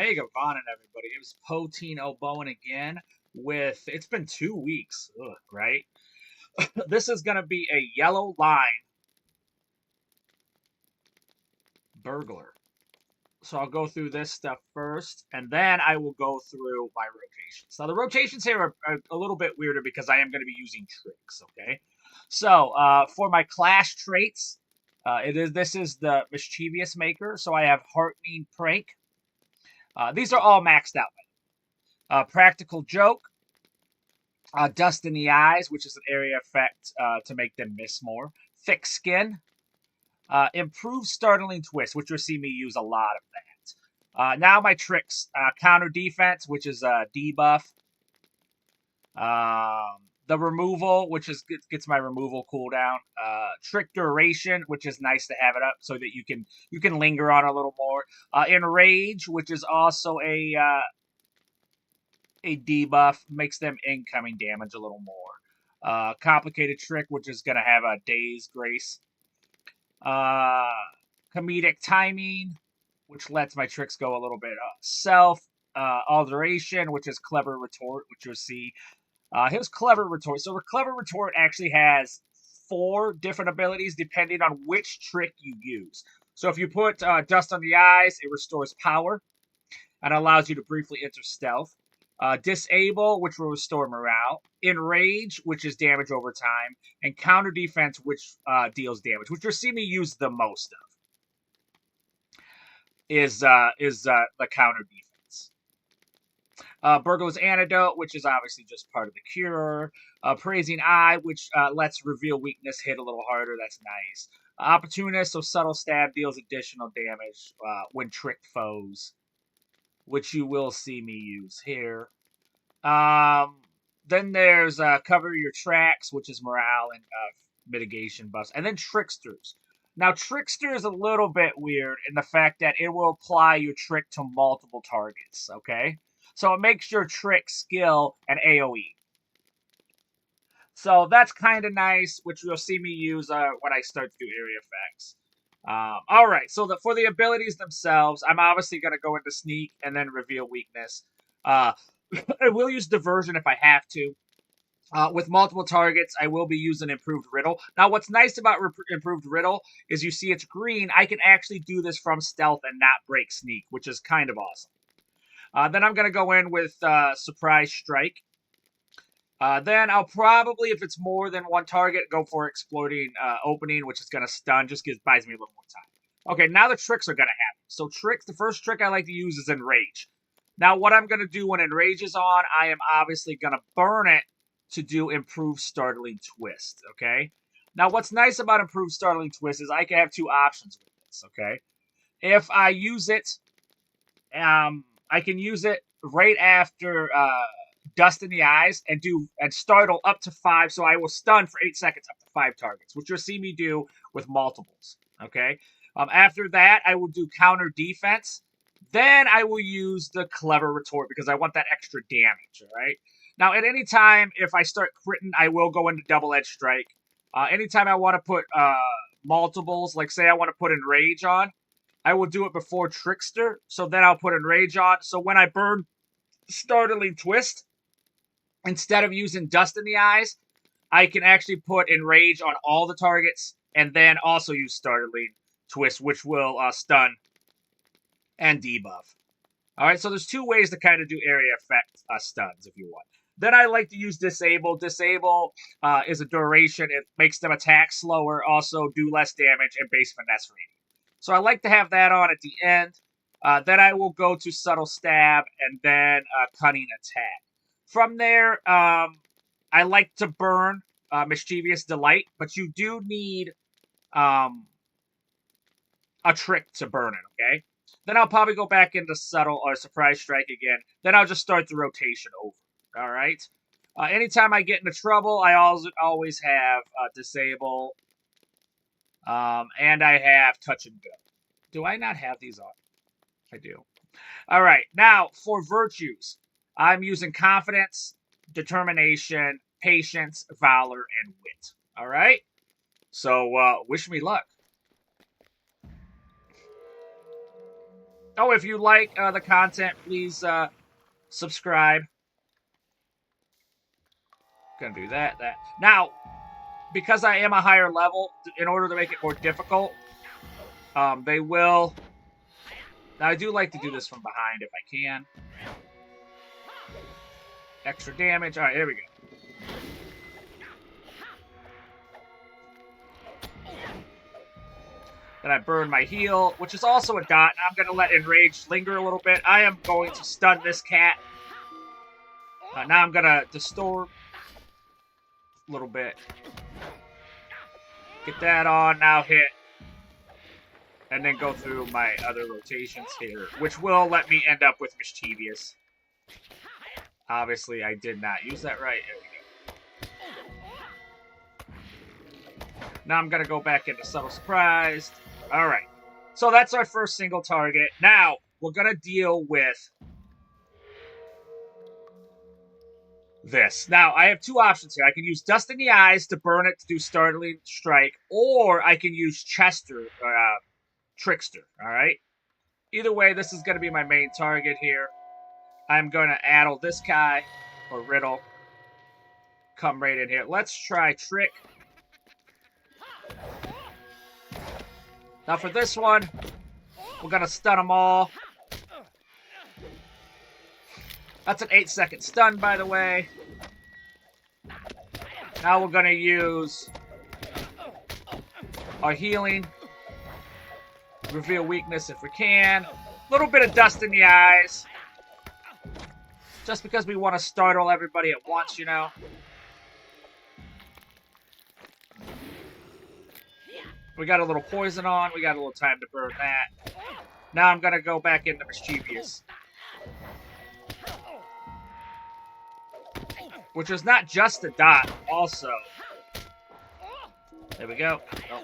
Mega Bonin, everybody. It was Poteen Oboen again with, it's been 2 weeks, right? This is going to be a yellow line burglar. So I'll go through this stuff first, and then I will go through my rotations. Now, the rotations here are a little bit weirder because I am going to be using tricks, okay? So, for my clash traits, this is the Mischievous Maker, so I have Heartening Prank. These are all maxed out. Practical Joke, Dust in the Eyes, which is an area effect to make them miss more. Thick Skin, Improved Startling Twist, which you'll see me use a lot of that. Now my tricks, Counter Defense, which is a debuff. The Removal, which is gets my removal cooldown. Trick Duration, which is nice to have it up so that you can linger on a little more. Enrage, which is also a debuff, makes them incoming damage a little more. Complicated Trick, which is going to have a Daze Grace. Comedic Timing, which lets my tricks go a little bit self. Alteration, which is Clever Retort, which you'll see. His Clever Retort. So Clever Retort actually has 4 different abilities depending on which trick you use. So if you put Dust on the Eyes, it restores power and allows you to briefly enter stealth. Disable, which will restore morale. Enrage, which is damage over time. And Counter Defense, which deals damage, which you'll see me use the most of, is the Counter Defense. Burglar's Antidote, which is obviously just part of the cure. Praising Eye, which lets reveal weakness hit a little harder. That's nice. Opportunist, so Subtle Stab deals additional damage when tricked foes, which you will see me use here. Then there's Cover Your Tracks, which is morale and mitigation buffs. And then Tricksters. Now, Trickster is a little bit weird in the fact that it will apply your trick to multiple targets, okay? So it makes your trick skill an AoE. So that's kind of nice, which you'll see me use when I start to do area effects. All right, so for the abilities themselves, I'm obviously going to go into Sneak and then Reveal Weakness. I will use Diversion if I have to. With multiple targets, I will be using Improved Riddle. Now, what's nice about Improved Riddle is you see it's green. I can actually do this from stealth and not break Sneak, which is kind of awesome. Then I'm going to go in with Surprise Strike. Then I'll probably, if it's more than one target, go for Exploding Opening, which is going to stun, just buys me a little more time. Okay, now the tricks are going to happen. So tricks, the first trick I like to use is Enrage. Now what I'm going to do when Enrage is on, I am obviously going to burn it to do Improved Startling Twist, okay? Now what's nice about Improved Startling Twist is I can have 2 options with this, okay? If I use it, I can use it right after Dust in the Eyes and startle up to 5, so I will stun for 8 seconds up to 5 targets, which you'll see me do with multiples, okay? After that, I will do Counter Defense. Then I will use the Clever Retort because I want that extra damage, all right? Now, at any time, if I start critting, I will go into Double-Edged Strike. Anytime I want to put multiples, like say I want to put Enrage on, I will do it before Trickster, so then I'll put Enrage on. So when I burn Startling Twist, instead of using Dust in the Eyes, I can actually put Enrage on all the targets and then also use Startling Twist, which will stun and debuff. All right, so there's 2 ways to kind of do area effect stuns if you want. Then I like to use Disable. Disable is a duration. It makes them attack slower, also do less damage, and base finesse rating. So I like to have that on at the end. Then I will go to Subtle Stab and then Cunning Attack. From there, I like to burn Mischievous Delight, but you do need a trick to burn it, okay? Then I'll probably go back into Subtle or Surprise Strike again. Then I'll just start the rotation over, all right? Anytime I get into trouble, I always have Disable, and I have Touch and Go. Do I not have these on? I do. All right, now for virtues, I'm using Confidence, Determination, Patience, Valor, and Wit. All right? So, wish me luck. Oh, if you like the content, please subscribe. Gonna do that. Now, because I am a higher level, in order to make it more difficult, they will. Now, I do like to do this from behind if I can. Extra damage. All right, here we go. Then I burn my heal, which is also a dot. I'm going to let Enrage linger a little bit. I am going to stun this cat. Now I'm going to distort a little bit. Get that on, now hit. And then go through my other rotations here, which will let me end up with Mischievous. Obviously, I did not use that right. There we go. Now I'm going to go back into Subtle Surprise. All right. So that's our first single target. Now, we're going to deal with this. Now, I have two options here. I can use Dust in the Eyes to burn it to do Startling Strike, or I can use Chester, Trickster, all right? Either way, this is going to be my main target here. I'm going to addle this guy, or Riddle. Come right in here. Let's try Trick. Now for this one, we're going to stun them all. That's an 8-second stun, by the way. Now we're going to use our healing. Reveal weakness if we can. A little bit of Dust in the Eyes. Just because we want to startle everybody at once, you know. We got a little poison on. We got a little time to burn that. Now I'm going to go back into Mischievous. Which is not just a dot, also. There we go. Oh.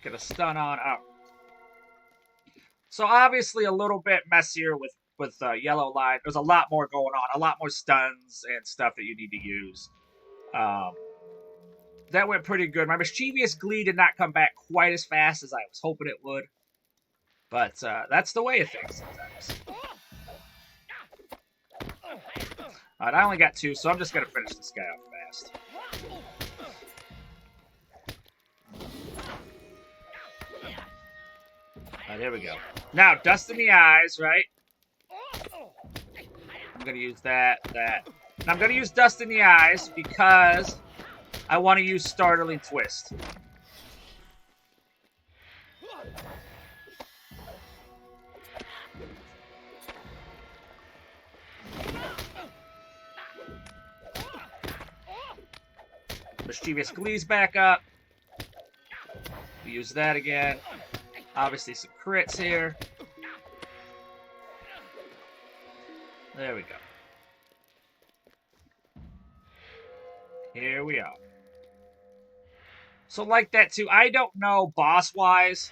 Get a stun on. Oh. So obviously a little bit messier with Yellow Line. There's a lot more going on. A lot more stuns and stuff that you need to use. That went pretty good. My Mischievous Glee did not come back quite as fast as I was hoping it would. But that's the way of things sometimes. Alright, I only got 2, so I'm just going to finish this guy off fast. Alright, here we go. Now, Dust in the Eyes, right? I'm going to use that. And I'm going to use Dust in the Eyes because I want to use Startling Twist. Mischievous Glee's back up. We use that again. Obviously some crits here. There we go. Here we are. So like that too, I don't know boss-wise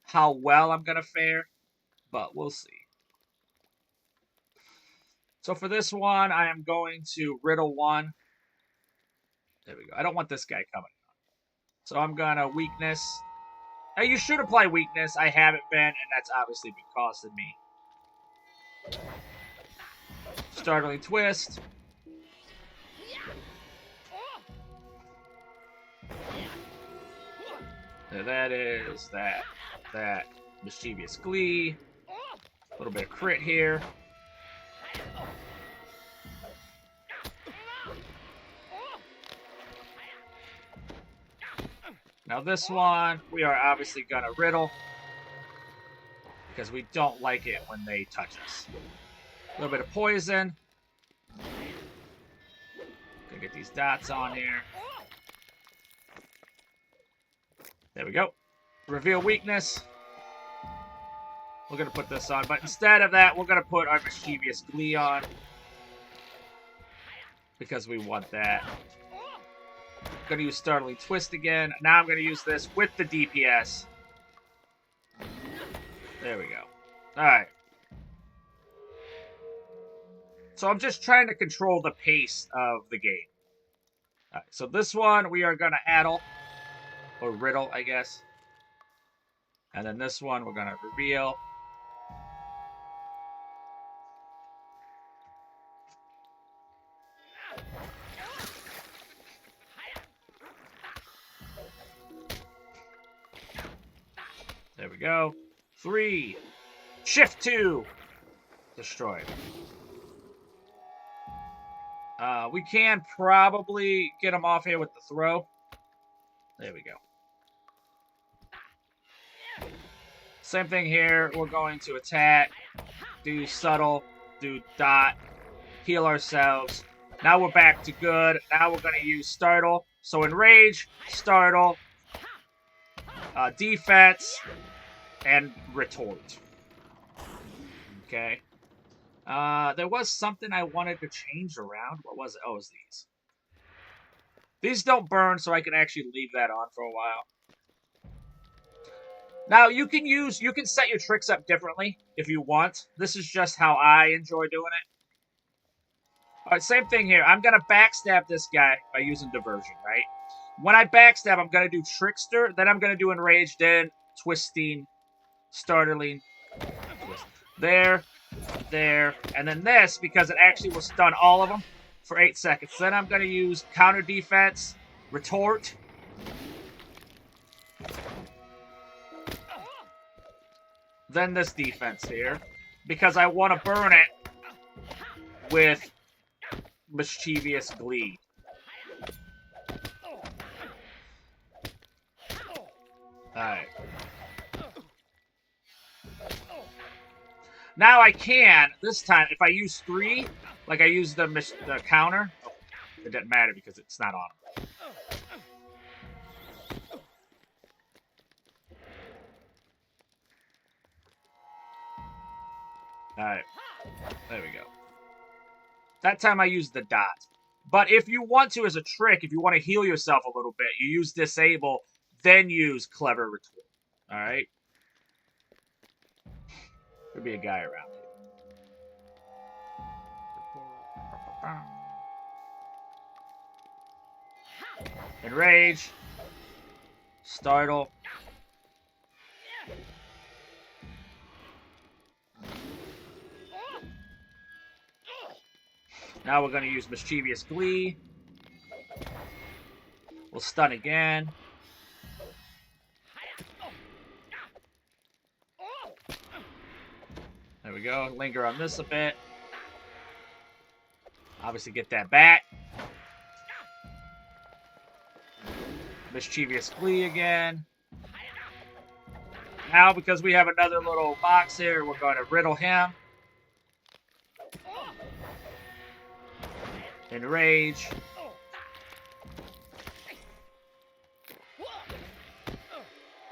how well I'm going to fare, but we'll see. So for this one, I am going to Riddle 1. There we go. I don't want this guy coming on. So I'm going to Weakness. Now, you should apply Weakness. I haven't been, and that's obviously been costing me. Startling Twist. There that is. That. Mischievous Glee. A little bit of crit here. Now this one, we are obviously going to Riddle. Because we don't like it when they touch us. A little bit of poison. Gonna get these dots on here. There we go. Reveal weakness. We're going to put this on. But instead of that, we're going to put our Mischievous Glee on. Because we want that. Going to use Startling Twist again. Now I'm going to use this with the DPS. There we go. Alright. So I'm just trying to control the pace of the game. All right, so this one we are going to addle, or riddle, I guess. And then this one we're going to reveal. There we go. 3. Shift 2. Destroyed. We can probably get him off here with the throw. There we go. Same thing here. We're going to attack, do subtle, do dot, heal ourselves. Now we're back to good. Now we're going to use startle. So enrage, startle, defense, and retort. Okay. There was something I wanted to change around. What was it? Oh, it was these. These don't burn, so I can actually leave that on for a while. Now, you can set your tricks up differently if you want. This is just how I enjoy doing it. Alright, same thing here. I'm going to backstab this guy by using diversion, right? When I backstab, I'm going to do trickster, then I'm going to do enrage, then twisting, startling, twist. There, and then this, because it actually will stun all of them for 8 seconds. Then I'm going to use counter defense, retort, then this defense here, because I want to burn it with mischievous glee. Alright. Now I can, this time, if I use 3, like I use the counter, it doesn't matter because it's not on him. Alright. There we go. That time I used the dot. But if you want to, as a trick, if you want to heal yourself a little bit, you use disable, then use clever retort. Alright? Could be a guy around here. Enrage. Startle. Now we're going to use mischievous glee. We'll stun again. There we go. Linger on this a bit. Obviously get that back. Mischievous glee again. Now, because we have another little box here, we're going to riddle him. Enrage.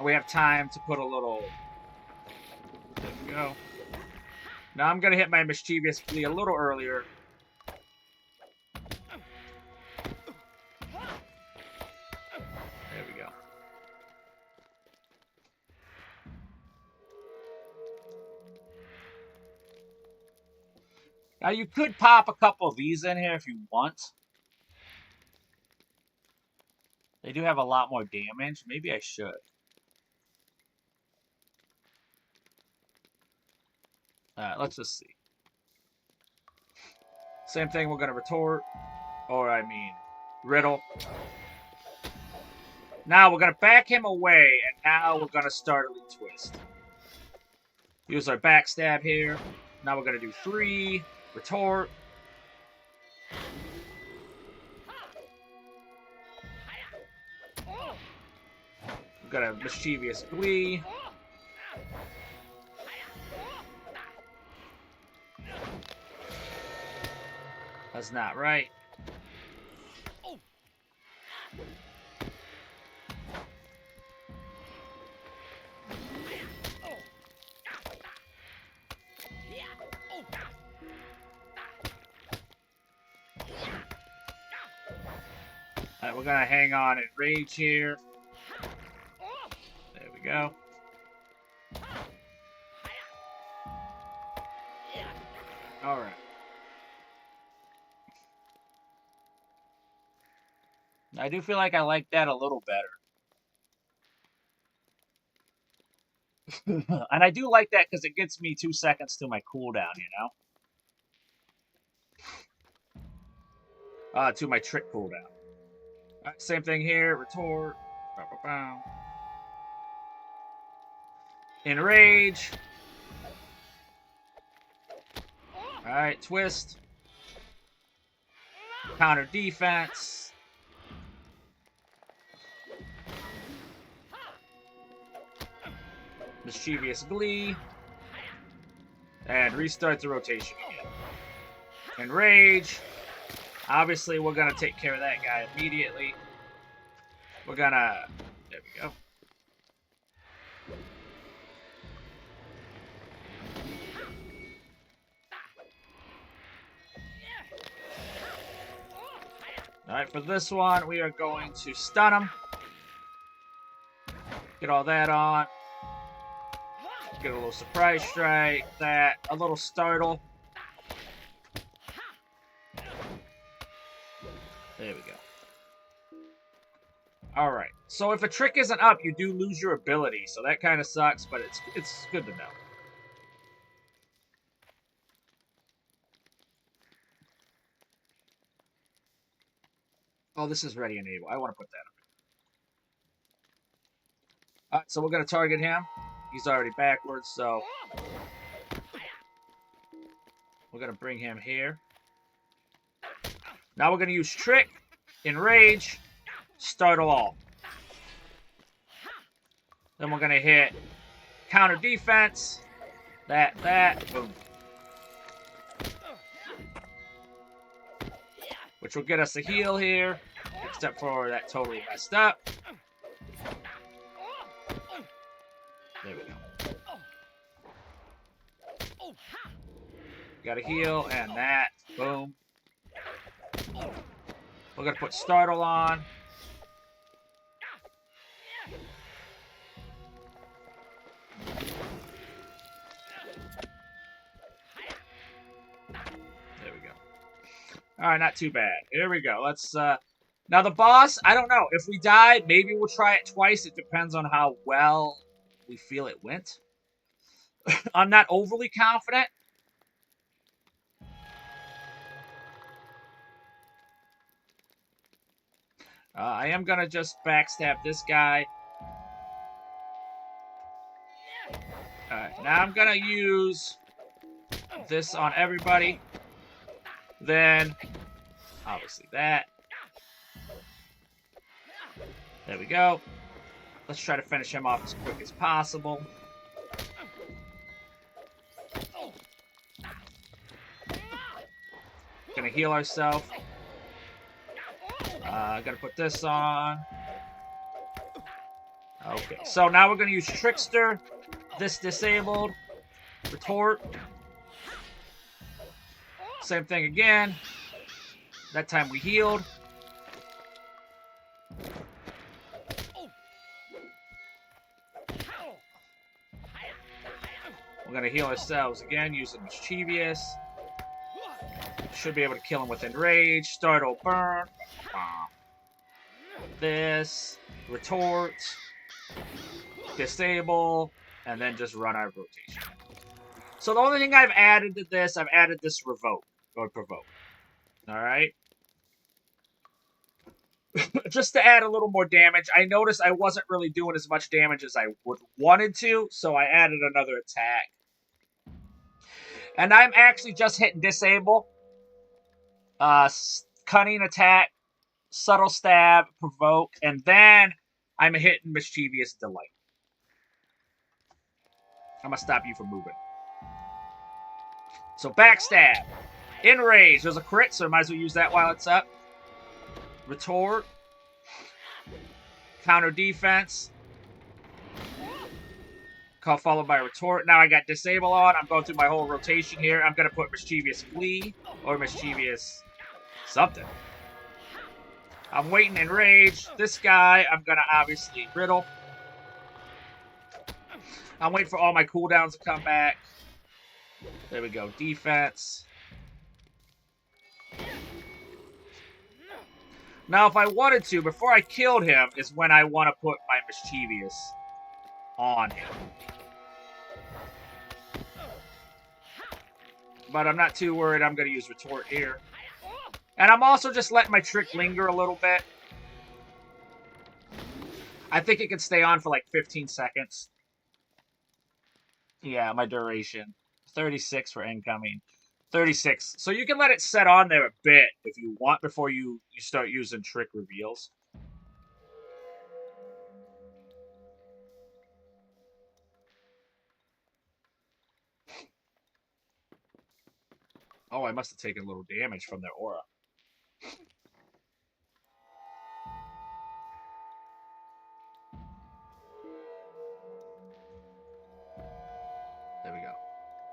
We have time to put a little... There we go. Now I'm going to hit my mischievous glee a little earlier. There we go. Now you could pop a couple of these in here if you want. They do have a lot more damage. Maybe I should. Let's just see. Same thing, we're going to retort. Or, I mean, riddle. Now we're going to back him away, and now we're going to startling twist. Use our backstab here. Now we're going to do 3, retort. We've got a mischievous glee. That's not right. Alright, we're gonna hang on and rage here. There we go. Alright. I do feel like I like that a little better. And I do like that because it gets me 2 seconds to my cooldown, you know? To my trick cooldown. Alright, same thing here. Retort. Bow, bow, bow. Enrage. Alright, twist. Counter defense. Mischievous Glee. And restart the rotation again. Enrage. Obviously, we're going to take care of that guy immediately. We're going to... There we go. Alright, for this one, we are going to stun him. Get all that on. Get a little surprise strike. That. A little startle. There we go. Alright. So if a trick isn't up, you do lose your ability. So that kind of sucks, but it's good to know. Oh, this is ready enable. I want to put that up. Alright, so we're going to target him. He's already backwards, so... We're going to bring him here. Now we're going to use Trick, Enrage, Startle All. Then we're going to hit Counter Defense. That, boom. Which will get us a heal here. Except for that totally messed up. There we go. Got a heal, and that. Boom. We're going to put Startle on. There we go. Alright, not too bad. Here we go. Let's, now the boss, I don't know. If we die, maybe we'll try it twice. It depends on how well we feel it went. I'm not overly confident. I am going to just backstab this guy. Alright, now I'm going to use this on everybody. Then, obviously that. There we go. Let's try to finish him off as quick as possible. Gonna heal ourselves. Gotta put this on. Okay, so now we're gonna use Trickster. This disabled. Retort. Same thing again. That time we healed. We're gonna heal ourselves again using Mischievous. Should be able to kill him with Enrage. Startle, burn. This. Retort. Disable. And then just run our rotation. So the only thing I've added to this, I've added this Revoke. Or Provoke. Alright? Just to add a little more damage. I noticed I wasn't really doing as much damage as I would wanted to, so I added another attack. And I'm actually just hitting Disable. Cunning Attack, Subtle Stab, Provoke, and then I'm hitting Mischievous Delight. I'm going to stop you from moving. So Backstab. Enrage. There's a crit, so I might as well use that while it's up. Retort. Counter Defense. Call followed by Retort. Now I got Disable on. I'm going through my whole rotation here. I'm going to put Mischievous Flee or Mischievous something. I'm waiting Enrage. This guy, I'm going to obviously Riddle. I'm waiting for all my cooldowns to come back. There we go. Defense. Now, if I wanted to, before I killed him, is when I want to put my Mischievous on him. But I'm not too worried. I'm going to use Retort here. And I'm also just letting my trick linger a little bit. I think it can stay on for like 15 seconds. Yeah, my duration. 36 for incoming. 36. So you can let it set on there a bit if you want before you start using trick reveals. Oh, I must have taken a little damage from their aura. There we go.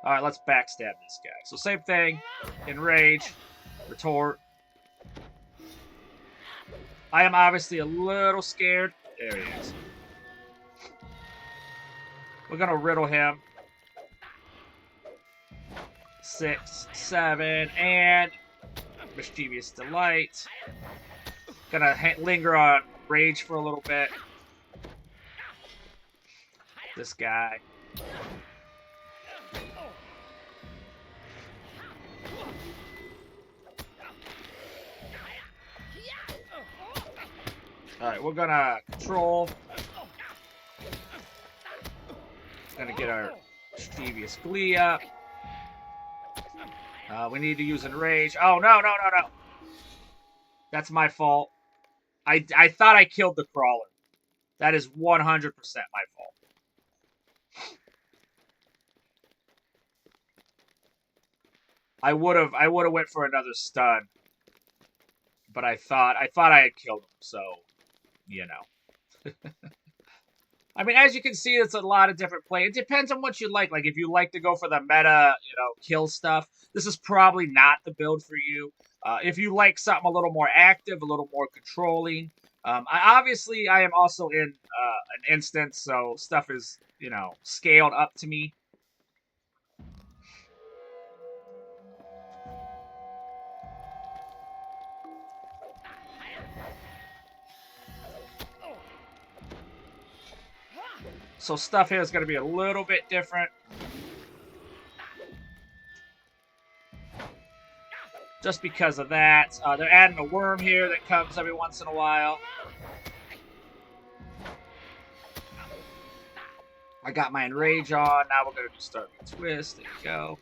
Alright, let's backstab this guy. So same thing. Enrage. Retort. I am obviously a little scared. There he is. We're going to riddle him. 6, 7, and Mischievous Delight. Gonna linger on Rage for a little bit. This guy. Alright, we're gonna control. Gonna get our Mischievous Glee up. We need to use Enrage. Oh, no. That's my fault. I thought I killed the Crawler. That is 100% my fault. I would have went for another stun. But I thought I had killed him, so, you know. I mean, as you can see, it's a lot of different play. It depends on what you like. Like, if you like to go for the meta, kill stuff, this is probably not the build for you. If you like something a little more active, a little more controlling. I am also in an instance, so stuff is, scaled up to me. So stuff here is going to be a little bit different. Just because of that. They're adding a worm here that comes every once in a while. I got my Enrage on. Now we're going to start with Twist. There you go.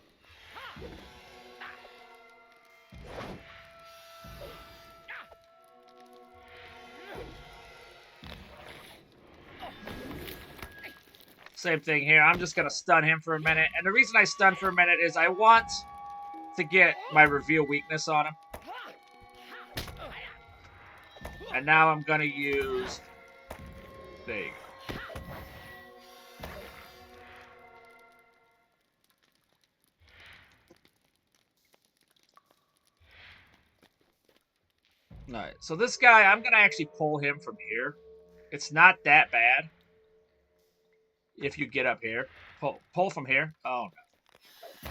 Same thing here. I'm just going to stun him for a minute. And the reason I stun for a minute is I want to get my reveal weakness on him. And now I'm going to use... There you go. Alright, so this guy, I'm going to actually pull him from here. It's not that bad. If you get up here. Pull from here. Oh, no.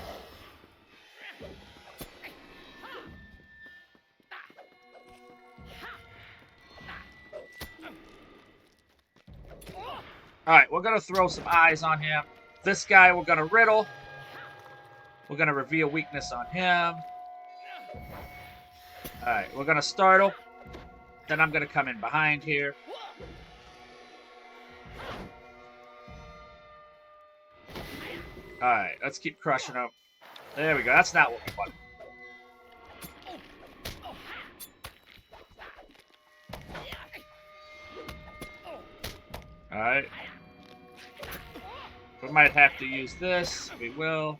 Alright, we're going to throw some eyes on him. This guy we're going to riddle. We're going to reveal weakness on him. Alright, we're going to startle. Then I'm going to come in behind here. Alright, let's keep crushing him. There we go. That's not what we wanted. Alright. We might have to use this. We will.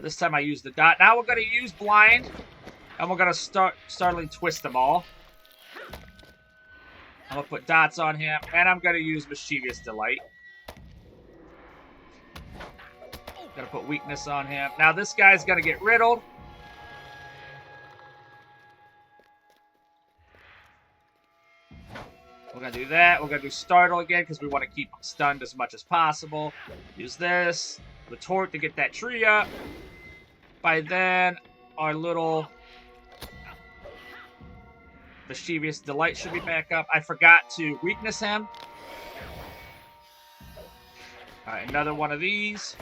This time I use the dot. Now we're going to use blind. And we're going to startling twist them all. I'm going to put dots on him. And I'm going to use Mischievous Delight. Going to put weakness on him. Now this guy's going to get riddled. We're going to do that. We're going to do startle again because we want to keep him stunned as much as possible. Use this. Retort to get that tree up. by then, our little mischievous delight should be back up. I forgot to weakness him. Alright, another one of these.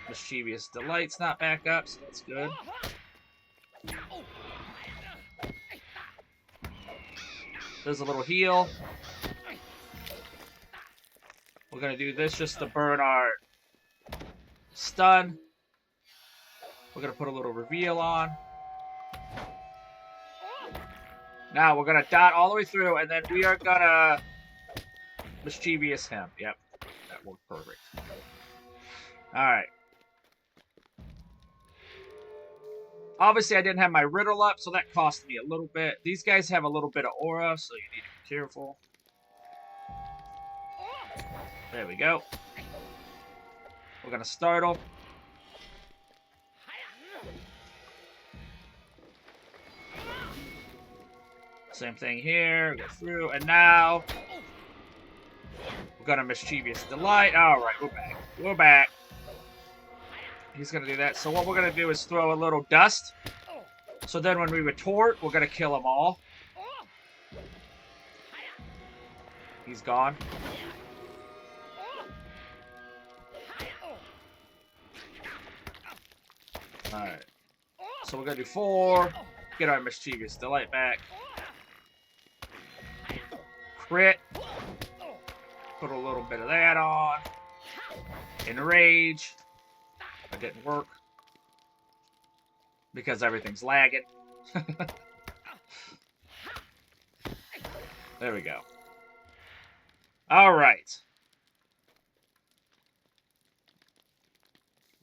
Mischievous delight's not back up, so that's good. There's a little heal. We're gonna do this just to burn our stun. We're gonna put a little reveal on. Now we're gonna dot all the way through, and then we are gonna mischievous him. Yep, that worked perfect. Alright. Obviously, I didn't have my riddle up, so that cost me a little bit. These guys have a little bit of aura, so you need to be careful. There we go. We're gonna startle. Same thing here. Go through, and now we're gonna mischievous delight. All right, we're back. We're back. He's gonna do that. So what we're gonna do is throw a little dust. So then when we retort, we're gonna kill them all. He's gone. Alright. So we're gonna do 4. Get our mischievous delight back. Crit. Put a little bit of that on. Enrage. That didn't work. Because everything's lagging. There we go. Alright.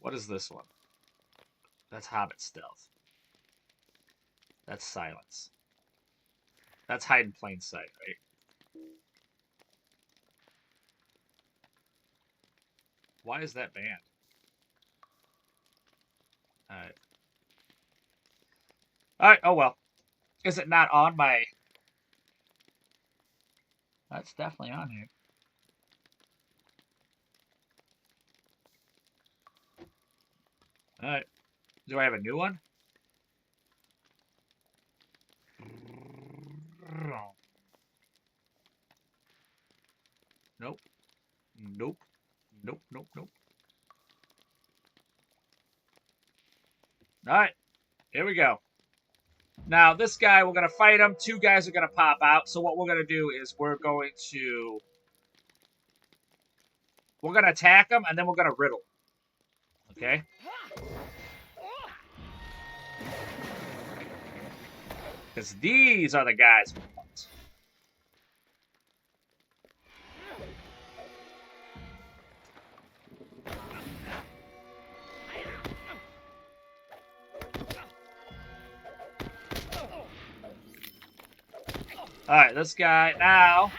What is this one? That's Hobbit Stealth. That's Silence. That's Hide in Plain Sight, right? Why is that banned? Alright. Alright, oh well. Is it not on my... That's definitely on here. Alright. Do I have a new one? Nope. Nope. Nope, nope, nope. Alright. Here we go. Now, this guy, we're going to fight him. 2 guys are going to pop out. So what we're going to do is we're going to attack him, and then we're going to riddle. Okay? Because these are the guys we want. Alright, this guy, now,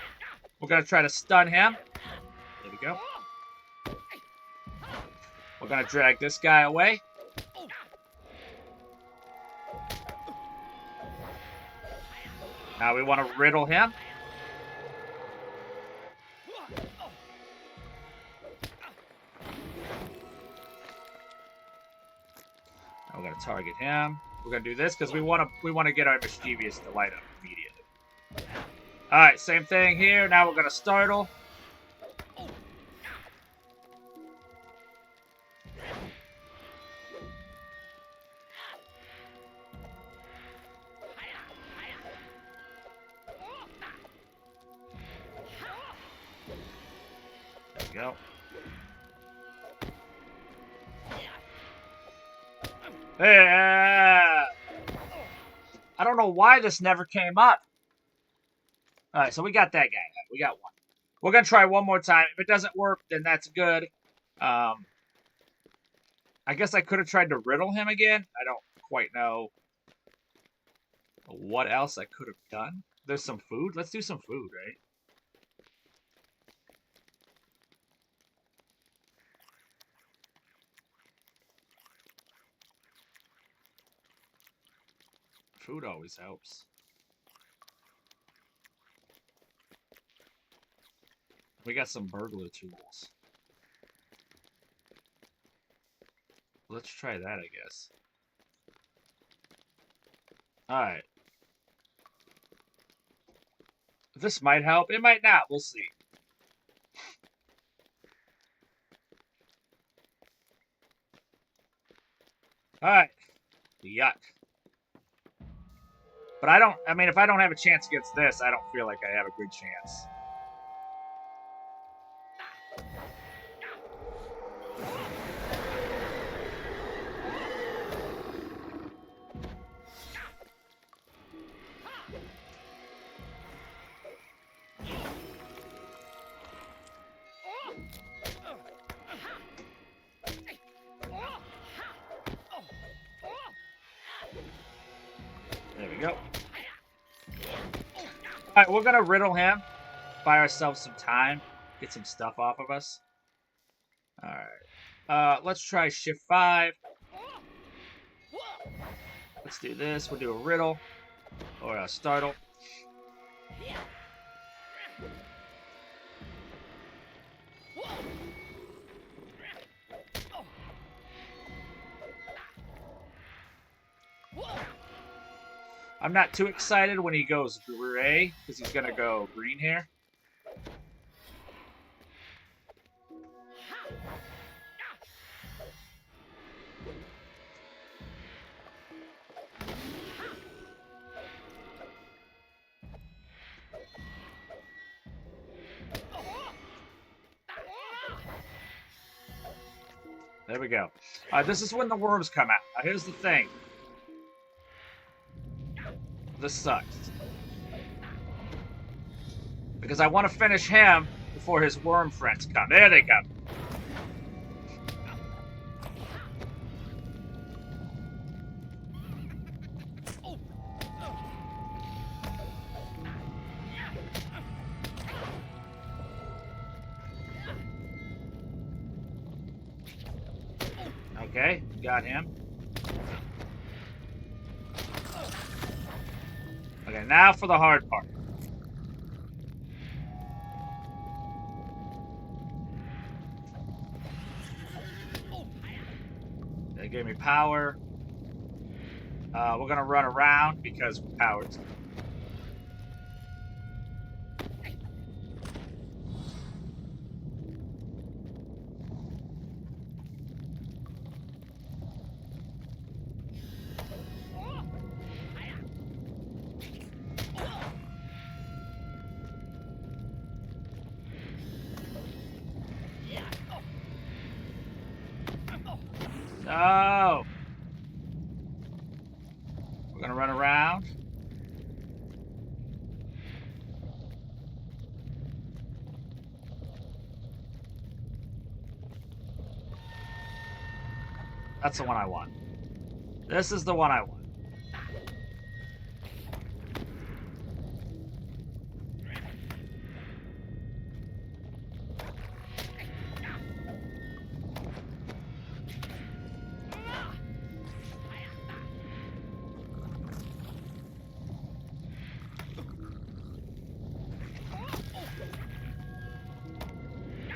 we're going to try to stun him. There we go. We're going to drag this guy away. Now we want to riddle him. Now we're going to target him. We're going to do this because we want to get our mischievous delight up immediately. Alright, same thing here. Now we're going to startle. There we go. Yeah. I don't know why this never came up. Alright, so we got that guy. We got one. We're going to try one more time. If it doesn't work, then that's good. I guess I could have tried to riddle him again. I don't quite know what else I could have done. There's some food. Let's do some food, right? Food always helps. We got some burglar tools. Let's try that, I guess. Alright. This might help. It might not. We'll see. Alright. Yuck. But I mean, if I don't have a chance against this, I don't feel like I have a good chance. There we go. Alright, we're gonna riddle him. Buy ourselves some time. Get some stuff off of us. Alright. Let's try shift 5. Let's do this. We'll do a riddle. Or a startle. I'm not too excited when he goes gray, because he's going to go green here. There we go. This is when the worms come out. Now, here's the thing. This sucks. Because I want to finish him before his worm friends come. There they come. Okay, got him. Okay, now for the hard part. They gave me power. We're gonna run around because we're powered. No! We're gonna run around. That's the one I want. This is the one I want.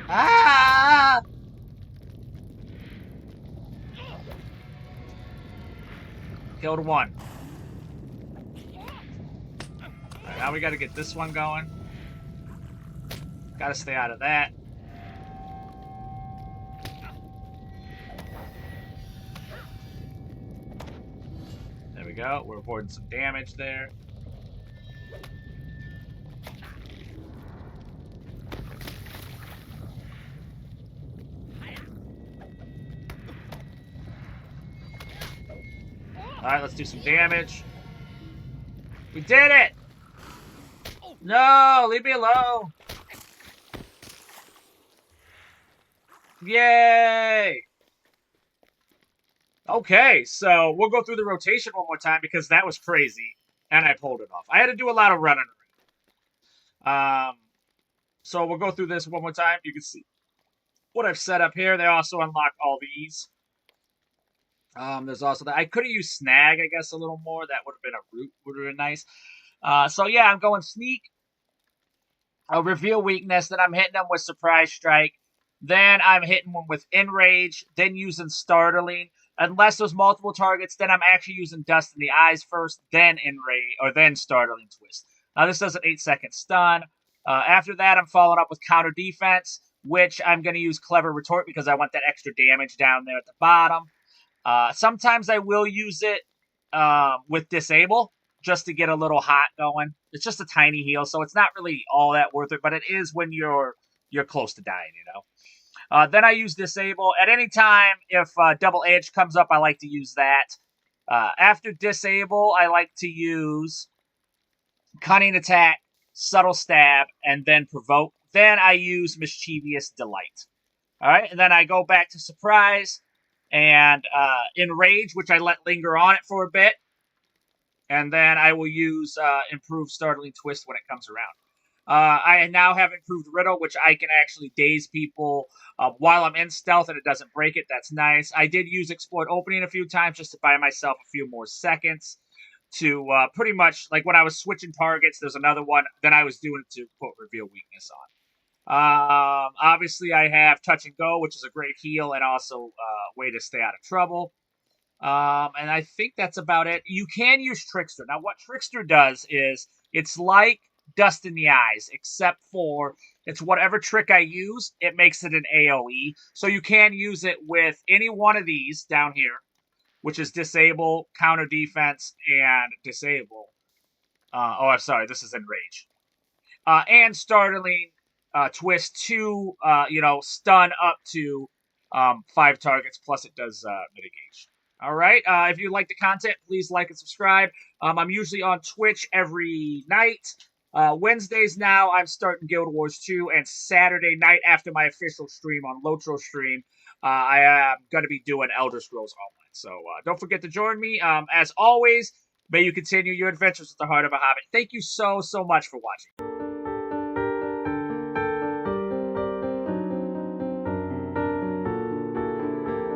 Ah! Killed one. Alright, now we gotta get this one going. Gotta stay out of that. There we go. We're avoiding some damage there. Alright, let's do some damage. We did it! No, leave me alone. Yay! Okay, so we'll go through the rotation one more time because that was crazy, and I pulled it off. I had to do a lot of running around. So we'll go through this one more time. You can see what I've set up here. They also unlock all these. There's also that. I could have used snag, I guess, a little more. That would have been a root. Would have been nice. So yeah, I'm going sneak. I'll reveal weakness. Then I'm hitting them with surprise strike. Then I'm hitting one with enrage. Then using startling. Unless there's multiple targets, then I'm actually using Dust in the Eyes first, then Enrage, or then Startling Twist. Now this does an 8-second stun. After that, I'm following up with Counter Defense, which I'm going to use Clever Retort because I want that extra damage down there at the bottom. Sometimes I will use it with Disable just to get a little hot going. It's just a tiny heal, so it's not really all that worth it, but it is when you're close to dying, you know. Then I use Disable. At any time, if Double Edge comes up, I like to use that. After Disable, I like to use Cunning Attack, Subtle Stab, and then Provoke. Then I use Mischievous Delight. All right, and then I go back to Surprise and Enrage, which I let linger on it for a bit. And then I will use Improved Startling Twist when it comes around. I now have Improved Riddle, which I can actually daze people while I'm in stealth and it doesn't break it. That's nice. I did use Exploit Opening a few times just to buy myself a few more seconds to pretty much, like when I was switching targets, there's another one. Then I was doing it to put Reveal Weakness on. Obviously, I have Touch and Go, which is a great heal and also a way to stay out of trouble. And I think that's about it. You can use Trickster. Now, what Trickster does is it's like Dust in the Eyes, except for it's whatever trick I use, it makes it an AoE. So you can use it with any one of these down here, which is Disable, Counter Defense, and Disable. I'm sorry, this is Enrage. And Startling Twist to, stun up to 5 targets, plus it does mitigation. All right. If you like the content, please like and subscribe. I'm usually on Twitch every night. Wednesdays now, I'm starting Guild Wars 2, and Saturday night after my official stream on LOTRO stream, I am going to be doing Elder Scrolls Online. So don't forget to join me. As always, may you continue your adventures with the heart of a hobbit. Thank you so much for watching.